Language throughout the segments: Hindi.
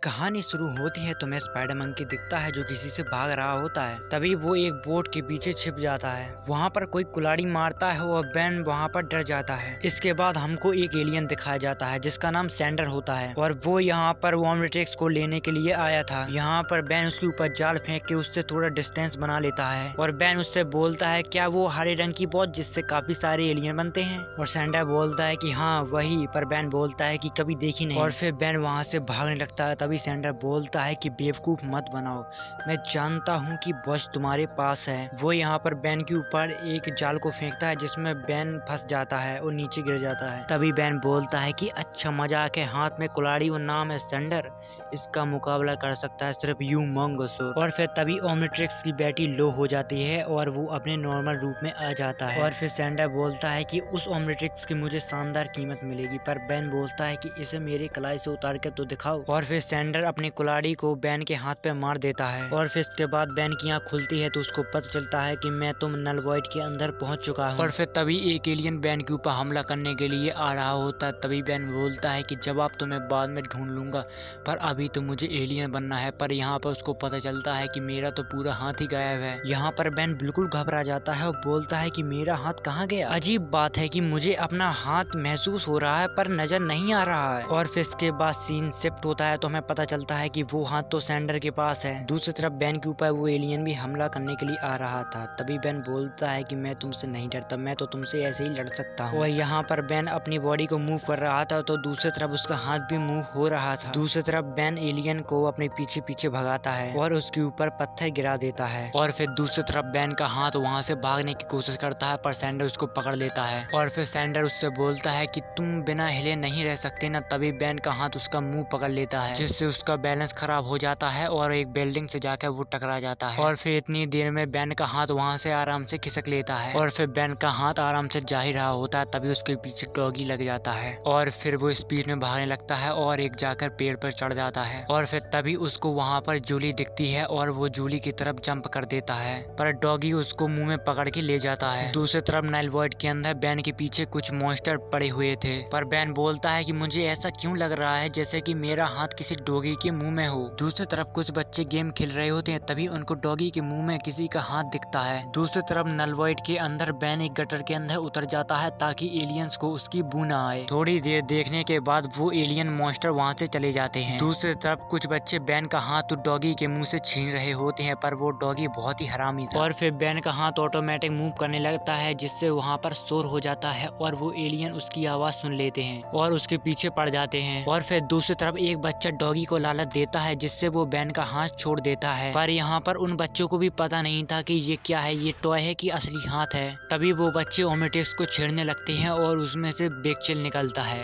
कहानी शुरू होती है तो हमें स्पाइडर मंकी दिखता है जो किसी से भाग रहा होता है। तभी वो एक बोट के पीछे छिप जाता है। वहाँ पर कोई कुल्हाड़ी मारता है और बेन वहाँ पर डर जाता है। इसके बाद हमको एक एलियन दिखाया जाता है जिसका नाम सैंडर होता है और वो यहाँ पर वॉमिट्रिक्स को लेने के लिए आया था। यहाँ पर बेन उसके ऊपर जाल फेंक के उससे थोड़ा डिस्टेंस बना लेता है और बेन उससे बोलता है क्या वो हरे रंग की बोट जिससे काफी सारे एलियन बनते हैं। और सैंडर बोलता है कि हाँ वही, पर बेन बोलता है कि कभी देखी नहीं। और फिर बेन वहाँ से भागने लगता है। तभी सैंडर बोलता है कि बेवकूफ मत बनाओ, मैं जानता हूँ कि बॉस तुम्हारे पास है। वो यहाँ पर बेन के ऊपर एक जाल को फेंकता है जिसमें बेन फंस जाता है और नीचे गिर जाता है। तभी बेन बोलता है कि अच्छा मजाक है, हाथ में कुल्हाड़ी और नाम है सैंडर, इसका मुकाबला कर सकता है सिर्फ यू मंगोसोर। और फिर तभी ओमनिट्रिक्स की बैटरी लो हो जाती है और वो अपने नॉर्मल रूप में आ जाता है। और फिर सैंडर बोलता है कि उस ओमनिट्रिक्स की मुझे शानदार कीमत मिलेगी, पर बेन बोलता है कि इसे मेरे कलाई से उतार के तो दिखाओ। और फिर सैंडर अपनी कुल्हाड़ी को बेन के हाथ पे मार देता है और फिर इसके बाद बेन की आंख खुलती है तो उसको पता चलता है कि मैं तो नल वॉइड के अंदर पहुंच चुका हूं। और फिर तभी एक एलियन बेन के ऊपर हमला करने के लिए आ रहा होता है। तभी बेन बोलता है कि जवाब तो मैं बाद में ढूंढ लूंगा, पर अभी तो मुझे एलियन बनना है। पर यहाँ पर उसको पता चलता है कि मेरा तो पूरा हाथ ही गायब है। यहाँ पर बेन बिल्कुल घबरा जाता है और बोलता है कि मेरा हाथ कहाँ गया। अजीब बात है कि मुझे अपना हाथ महसूस हो रहा है पर नजर नहीं आ रहा है। और फिर इसके बाद सीन शिफ्ट होता है तो हमें पता चलता है कि वो हाथ तो सैंडर के पास है। दूसरी तरफ बेन के ऊपर वो एलियन भी हमला करने के लिए आ रहा था। तभी बेन बोलता है कि मैं तुमसे नहीं डरता, मैं तो तुमसे ऐसे ही लड़ सकता हूँ। और यहाँ पर बेन अपनी बॉडी को मूव कर रहा था तो दूसरी तरफ उसका हाथ भी मूव हो रहा था। दूसरी तरफ बेन एलियन को अपने पीछे पीछे भगाता है और उसके ऊपर पत्थर गिरा देता है। और फिर दूसरी तरफ बेन का हाथ वहाँ से भागने की कोशिश करता है पर सैंडर उसको पकड़ लेता है। और फिर सैंडर उससे बोलता है कि तुम बिना हिले नहीं रह सकते ना। तभी बेन का हाथ उसका मुंह पकड़ लेता है जिससे उसका बैलेंस खराब हो जाता है और एक बिल्डिंग से जाकर वो टकरा जाता है। और फिर इतनी देर में बेन का हाथ वहाँ से आराम से खिसक लेता है और फिर बेन का हाथ आराम से जा ही रहा होता है। तभी उसके पीछे डॉगी लग जाता है और फिर वो स्पीड में भागने लगता है और एक जाकर पेड़ पर चढ़ जाता है। और फिर तभी उसको वहाँ पर जूली दिखती है और वो जूली की तरफ जंप कर देता है पर डॉगी उसको मुंह में पकड़ के ले जाता है। दूसरी तरफ नाइल वॉइड के अंदर बेन के पीछे कुछ मॉन्स्टर पड़े हुए थे पर बेन बोलता है कि मुझे ऐसा क्यों लग रहा है जैसे कि मेरा हाथ किसी डॉगी के मुंह में हो। दूसरी तरफ कुछ बच्चे गेम खेल रहे होते हैं तभी उनको डॉगी के मुंह में किसी का हाथ दिखता है। दूसरी तरफ नल वॉइड के अंदर बेन एक गटर के अंदर उतर जाता है ताकि एलियंस को उसकी बू ना आए। थोड़ी देर देखने के बाद वो एलियन मॉन्स्टर वहाँ से चले जाते हैं। दूसरी तरफ कुछ बच्चे बेन का हाथ तो डॉगी के मुंह से छीन रहे होते हैं पर वो डॉगी बहुत ही हरामी था। और फिर बेन का हाथ ऑटोमेटिक मूव करने लगता है जिससे वहाँ पर शोर हो जाता है और वो एलियन उसकी आवाज सुन लेते हैं और उसके पीछे पड़ जाते हैं। और फिर दूसरी तरफ एक बच्चा डॉगी को लालच देता है जिससे वो बेन का हाथ छोड़ देता है पर यहाँ पर उन बच्चों को भी पता नहीं था कि ये क्या है, ये टॉय है कि असली हाथ है। तभी वो बच्चे ओमेटिक्स को छेड़ने लगते हैं और उसमें से बेकचिल निकलता है।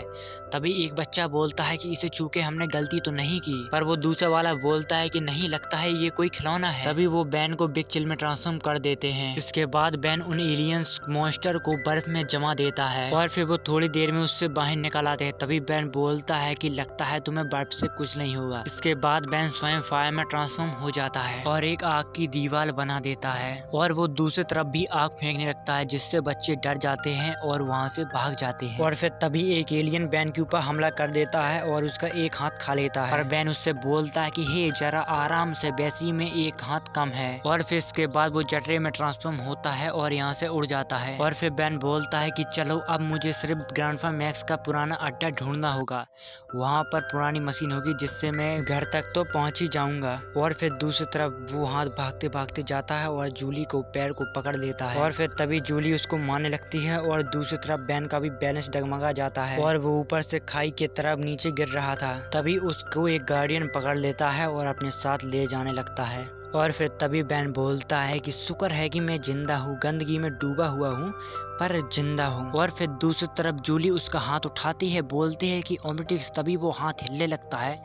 तभी एक बच्चा बोलता है कि इसे छू के हमने गलती तो नहीं की, पर वो दूसरा वाला बोलता है कि नहीं, लगता है ये कोई खिलौना है। तभी वो बेन को बेकचिल में ट्रांसफॉर्म कर देते हैं। इसके बाद बेन उन एलियंस मॉन्स्टर को बर्फ में जमा देता है और फिर वो थोड़ी देर में उससे बाहर निकल आते हैं। तभी बेन बोलता है कि लगता है तुम्हें बर्फ से कुछ नहीं होगा। इसके बाद बेन स्वयं फायर में ट्रांसफॉर्म हो जाता है और एक आग की दीवार बना देता है और वो दूसरी तरफ भी आग फेंकने लगता है जिससे बच्चे डर जाते हैं और वहाँ से भाग जाते हैं। और फिर तभी एक एलियन बेन के ऊपर हमला कर देता है और उसका एक हाथ खा लेता है और बेन उससे बोलता है कि हे जरा आराम से, वैसी में एक हाथ कम है। और फिर इसके बाद वो जटरे में ट्रांसफॉर्म होता है और यहाँ से उड़ जाता है। और फिर बेन बोलता है कि चलो अब मुझे सिर्फ ग्रैंडपा मैक्स का पुराना अड्डा ढूंढना होगा, वहाँ पर पुरानी मशीन होगी जिससे मैं घर तक तो पहुँच ही जाऊंगा। और फिर दूसरी तरफ वो हाथ भागते भागते जाता है और जूली को पैर को पकड़ लेता है और फिर तभी जूली उसको मारने लगती है और दूसरी तरफ बेन का भी बैलेंस डगमगा जाता है और वो ऊपर से खाई की तरफ नीचे गिर रहा था। तभी उसको एक गार्डियन पकड़ लेता है और अपने साथ ले जाने लगता है। और फिर तभी बेन बोलता है कि शुक्र है कि मैं जिंदा हूँ, गंदगी में डूबा हुआ हूँ पर जिंदा हूँ। और फिर दूसरी तरफ जूली उसका हाथ उठाती है, बोलती है कि ओमेटिक्स। तभी वो हाथ हिलने लगता है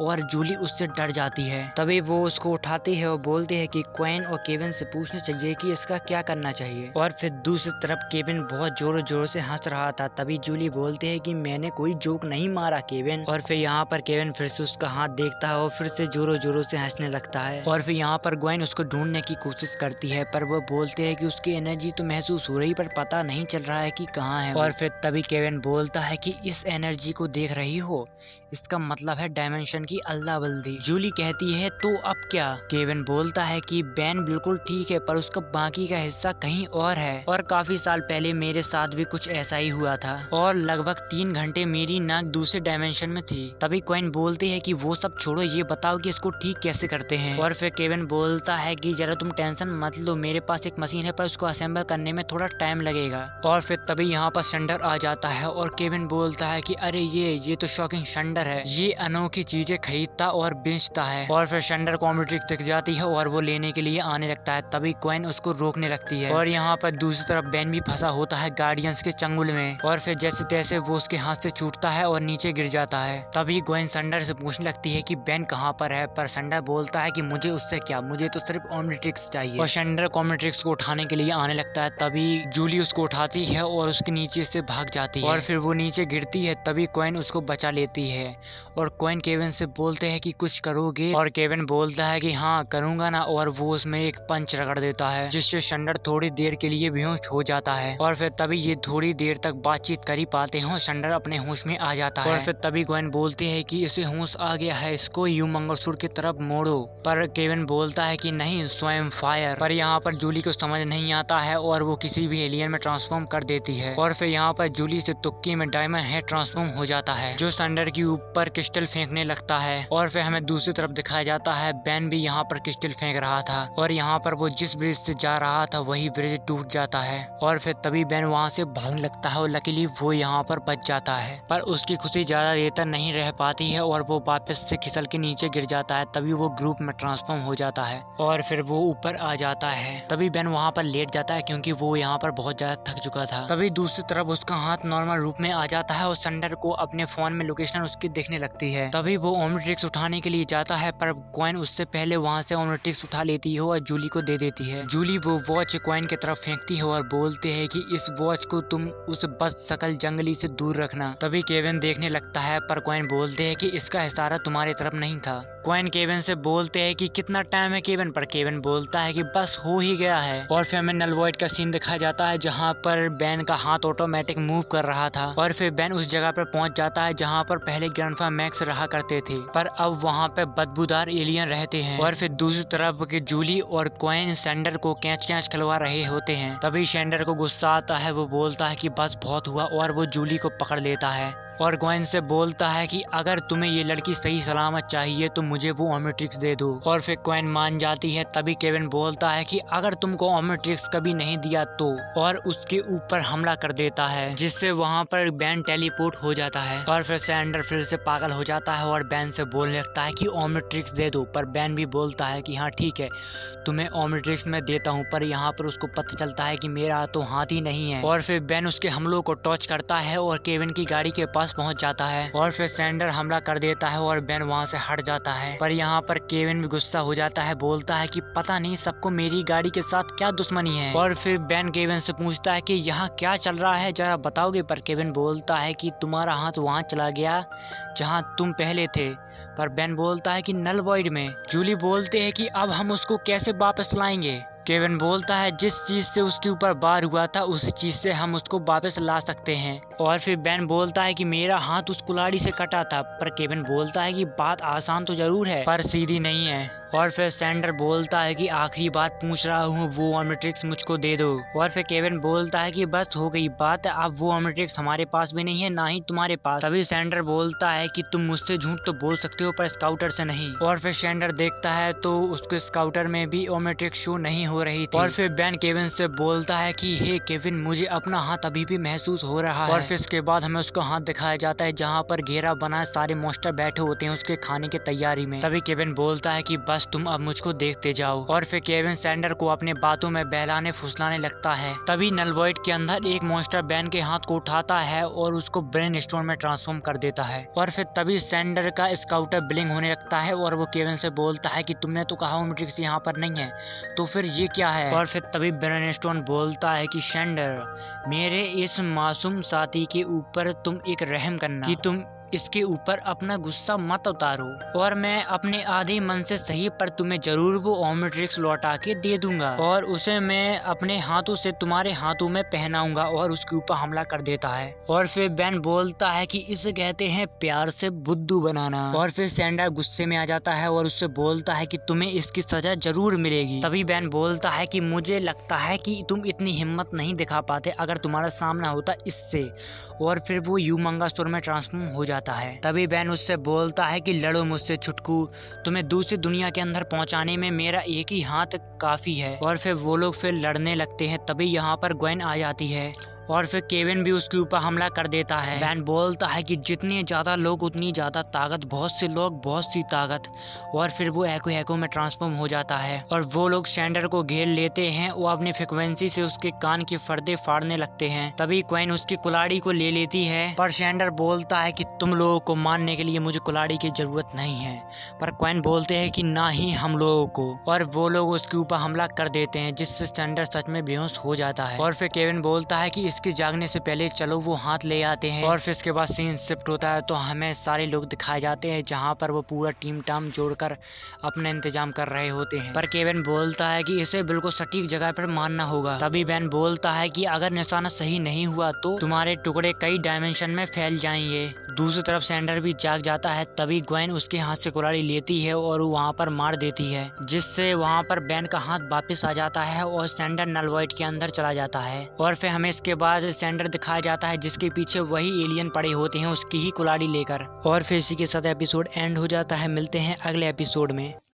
और जूली उससे डर जाती है। तभी वो उसको उठाती है और बोलती है कि क्वेन और केविन से पूछना चाहिए कि इसका क्या करना चाहिए। और फिर दूसरी तरफ केविन बहुत जोरों जोरों से हंस रहा था। तभी जूली बोलती है कि मैंने कोई जोक नहीं मारा केविन। और फिर यहाँ पर केविन फिर से उसका हाथ देखता है और फिर से जोरों जोरों से हंसने लगता है। और फिर यहाँ पर ग्वेन उसको ढूंढने की कोशिश करती है पर वो बोलते है कि उसकी एनर्जी तो महसूस हो रही पर पता नहीं चल रहा है कि कहाँ है। और फिर तभी केविन बोलता है कि इस एनर्जी को देख रही हो, इसका मतलब है डायमेंशन केविन की अल्लाह बल्दी। जूली कहती है तो अब क्या? केविन बोलता है कि बेन बिल्कुल ठीक है पर उसका बाकी का हिस्सा कहीं और है और काफी साल पहले मेरे साथ भी कुछ ऐसा ही हुआ था और लगभग 3 घंटे मेरी नाक दूसरे डायमेंशन में थी। तभी क्वीन बोलती है कि वो सब छोड़ो, ये बताओ कि इसको ठीक कैसे करते हैं। और फिर केविन बोलता है कि जरा तुम टेंशन मत लो, मेरे पास एक मशीन है पर उसको असेंबल करने में थोड़ा टाइम लगेगा। और फिर तभी यहाँ पर शंडर आ जाता है और केविन बोलता है कि अरे ये तो शॉकिंग शंडर है, ये अनोखी चीजें खरीदता और बेचता है। और फिर शंडर कॉमेट्रिक्स दिख जाती है और वो लेने के लिए आने लगता है। तभी क्वीन उसको रोकने लगती है और यहाँ पर दूसरी तरफ बेन भी फंसा होता है गार्डियंस के चंगुल में और फिर जैसे तैसे वो उसके हाथ से छूटता है और नीचे गिर जाता है। तभी क्वीन शंडर से पूछने लगती है कि बेन कहाँ पर है, पर शंडर बोलता है कि मुझे उससे क्या, मुझे तो सिर्फ ओमनिट्रिक्स चाहिए। और शंडर ओमनिट्रिक्स को उठाने के लिए आने लगता है। तभी जूली उसको उठाती है और उसके नीचे से भाग जाती है और फिर वो नीचे गिरती है। तभी क्वीन उसको बचा लेती है और क्वीन केविन से बोलते हैं कि कुछ करोगे, और केविन बोलता है कि हाँ करूंगा ना, और वो उसमें एक पंच रगड़ देता है जिससे शंडर थोड़ी देर के लिए बेहोश हो जाता है। और फिर तभी ये थोड़ी देर तक बातचीत कर ही पाते हैं, शंडर अपने होश में आ जाता है। और फिर तभी क्वीन बोलती है कि इसे होश आ गया है, इसको यू मंगलसूत्र की तरफ मोड़ो। पर केविन बोलता है कि नहीं, स्वयं फायर। पर यहाँ पर जूली को समझ नहीं आता है और वो किसी भी एलियन में ट्रांसफॉर्म कर देती है। और फिर यहाँ पर जूली से तुक्की में डायमंड हेड ट्रांसफॉर्म हो जाता है जो शंडर के ऊपर क्रिस्टल फेंकने लगता है। और फिर हमें दूसरी तरफ दिखाया जाता है बेन भी यहाँ पर क्रिस्टल फेंक रहा था और यहाँ पर वो जिस ब्रिज से जा रहा था वही ब्रिज टूट जाता है। और फिर तभी बेन वहाँ से भागने लगता है और लकीली वो यहाँ पर बच जाता है, पर उसकी खुशी ज्यादा देर तक नहीं रह पाती है और वो वापस से खिसल के नीचे गिर जाता है। तभी वो ग्रुप में ट्रांसफॉर्म हो जाता है और फिर वो ऊपर आ जाता है। तभी बेन वहाँ पर लेट जाता है क्योंकि वो यहाँ पर बहुत ज्यादा थक चुका था। तभी दूसरी तरफ उसका हाथ नॉर्मल रूप में आ जाता है और शंडर को अपने फोन में लोकेशन उसकी दिखने लगती है। तभी वो ओमनिट्रिक्स उठाने के लिए जाता है पर क्वीन उससे पहले वहाँ से ओमनिट्रिक्स उठा लेती है और जूली को दे देती है। जूली वो वॉच क्वीन की तरफ फेंकती है और बोलते है कि इस वॉच को तुम उस बस शकल जंगली से दूर रखना। तभी केविन देखने लगता है पर क्वीन बोलते है कि इसका इशारा तुम्हारी तरफ नहीं था। क्वीन केविन से बोलते हैं कि कितना टाइम है केविन, पर केविन बोलता है कि बस हो ही गया है। और फिर हमें नल वॉइड का सीन दिखाया जाता है जहाँ पर बेन का हाथ ऑटोमेटिक मूव कर रहा था और फिर बेन उस जगह पर पहुंच जाता है जहाँ पर पहले ग्रैंडफा मैक्स रहा करते थे, पर अब वहाँ पे बदबूदार एलियन रहते हैं। और फिर दूसरी तरफ के जूली और क्वीन शंडर को कैच खिलवा रहे होते हैं। तभी शंडर को गुस्सा आता है, वो बोलता है कि बस बहुत हुआ और वो जूली को पकड़ लेता है और क्वीन से बोलता है कि अगर तुम्हें ये लड़की सही सलामत चाहिए तो मुझे वो ओमनिट्रिक्स दे दो। और फिर क्वीन मान जाती है। तभी केविन बोलता है कि अगर तुमको ओमनिट्रिक्स कभी नहीं दिया तो, और उसके ऊपर हमला कर देता है जिससे वहाँ पर बेन टेलीपोर्ट हो जाता है। और फिर शंडर फिर से पागल हो जाता है और बेन से बोलने लगता है कि ओमनिट्रिक्स दे दो, पर बेन भी बोलता है कि हाँ ठीक है तुम्हें ओमनिट्रिक्स में देता हूँ, पर यहाँ पर उसको पता चलता है कि मेरा तो हाथ ही नहीं है। और फिर बेन उसके हमलों को टॉर्च करता है और केविन की गाड़ी के पास पहुंच जाता है और फिर शंडर हमला कर देता है और बेन वहां से हट जाता है। पर यहाँ पर केविन भी गुस्सा हो जाता है, बोलता है कि पता नहीं सबको मेरी गाड़ी के साथ क्या दुश्मनी है। और फिर बेन केविन से पूछता है कि यहाँ क्या चल रहा है, जरा बताओगे। पर केविन बोलता है कि तुम्हारा हाथ वहाँ चला गया जहाँ तुम पहले थे, पर बेन बोलता है कि नल वॉइड में। जूली बोलते हैं कि अब हम उसको कैसे वापस लाएंगे। केविन बोलता है जिस चीज से उसके ऊपर वार हुआ था उसी चीज से हम उसको वापस ला सकते हैं। और फिर बेन बोलता है कि मेरा हाथ उस कुल्हाड़ी से कटा था, पर केविन बोलता है कि बात आसान तो जरूर है पर सीधी नहीं है। और फिर शंडर बोलता है कि आखिरी बात पूछ रहा हूँ, वो ओमनिट्रिक्स मुझको दे दो। और फिर केविन बोलता है कि बस हो गई बात, अब वो ओमनिट्रिक्स हमारे पास भी नहीं है ना ही तुम्हारे पास। तभी शंडर बोलता है कि तुम मुझसे झूठ तो बोल सकते हो पर स्काउटर से नहीं। और फिर शंडर देखता है तो उसके स्काउटर में भी ओमनिट्रिक्स शो नहीं हो रही थी। और फिर बेन केविन से बोलता है कि हे केविन मुझे अपना हाथ अभी भी महसूस हो रहा है। और फिर इसके बाद हमें उसका हाथ दिखाया जाता है जहाँ पर घेरा बना सारे मॉन्स्टर बैठे होते हैं उसके खाने की तैयारी में। तभी केविन बोलता है कि बस तुम अब मुझको देखते जाओ। और फिर केविन शंडर को अपने बातों में बहलाने फुसलाने लगता है। तभी नल वॉइड के अंदर एक मॉन्स्टर बेन के हाथ को उठाता है और उसको ब्रेन स्टोन में ट्रांसफॉर्म कर देता है। और फिर तभी शंडर का स्काउटर ब्लिंग होने लगता है और वो केविन से बोलता है कि तुमने तो कहा ओमनिट्रिक्स यहाँ पर नहीं है, तो फिर ये क्या है। और फिर तभी ब्रेन स्टोन बोलता है कि शंडर मेरे इस मासूम साथी के ऊपर तुम एक रहम करना कि तुम इसके ऊपर अपना गुस्सा मत उतारो और मैं अपने आधे मन से सही पर तुम्हें जरूर वो ओमनिट्रिक्स लौटा के दे दूंगा और उसे मैं अपने हाथों से तुम्हारे हाथों में पहनाऊंगा और उसके ऊपर हमला कर देता है। और फिर बेन बोलता है कि इसे कहते हैं प्यार से बुद्धू बनाना। और फिर सैंडर गुस्से में आ जाता है और उससे बोलता है कि तुम्हें इसकी सजा जरूर मिलेगी। तभी बेन बोलता है कि मुझे लगता है कि तुम इतनी हिम्मत नहीं दिखा पाते अगर तुम्हारा सामना होता इससे। और फिर वो यूमंगासुर में ट्रांसफॉर्म हो जाता है। तभी बेन उससे बोलता है कि लड़ो मुझसे छुटकू, तुम्हें दूसरी दुनिया के अंदर पहुंचाने में मेरा एक ही हाथ काफी है। और फिर वो लोग फिर लड़ने लगते हैं। तभी यहाँ पर ग्वेन आ जाती है और फिर केविन भी उसके ऊपर हमला कर देता है। बेन बोलता है कि जितने ज्यादा लोग उतनी ज्यादा ताकत, बहुत से लोग बहुत सी ताकत। और फिर वो एको में ट्रांसफॉर्म हो जाता है और वो लोग सैंडर को घेर लेते हैं। वो अपनी फ्रिक्वेंसी से उसके कान के पर्दे फाड़ने लगते हैं। तभी क्वीन उसकी कुल्हाड़ी को ले लेती है पर सैंडर बोलता है कि तुम लोगों को मारने के लिए मुझे कुल्हाड़ी की जरूरत नहीं है। पर क्वीन बोलते हैं कि ना ही हम लोगों को, और वो लोग उसके ऊपर हमला कर देते हैं जिससे सैंडर सच में बेहोश हो जाता है। और फिर केविन बोलता है कि इसके जागने से पहले चलो वो हाथ ले आते हैं। और फिर इसके बाद सीन शिफ्ट होता है तो हमें सारे लोग दिखाए जाते हैं जहाँ पर वो पूरा टीम टाम जोड़कर अपना इंतजाम कर रहे होते हैं। पर केविन बोलता है कि इसे बिल्कुल सटीक जगह पर मारना होगा। तभी बेन बोलता है कि अगर निशाना सही नहीं हुआ तो तुम्हारे टुकड़े कई डायमेंशन में फैल जाएंगे। दूसरी तरफ सैंडर भी जाग जाता है। तभी ग्वेन उसके हाथ से कुल्हाड़ी लेती है और वहाँ पर मार देती है जिससे वहाँ पर बेन का हाथ वापस आ जाता है और सैंडर नल वॉइड के अंदर चला जाता है। और फिर हमें इसके बाद सैंडर दिखाया जाता है जिसके पीछे वही एलियन पड़े होते हैं उसकी ही कुल्हाड़ी लेकर। और फिर इसी के साथ एपिसोड एंड हो जाता है। मिलते हैं अगले एपिसोड में।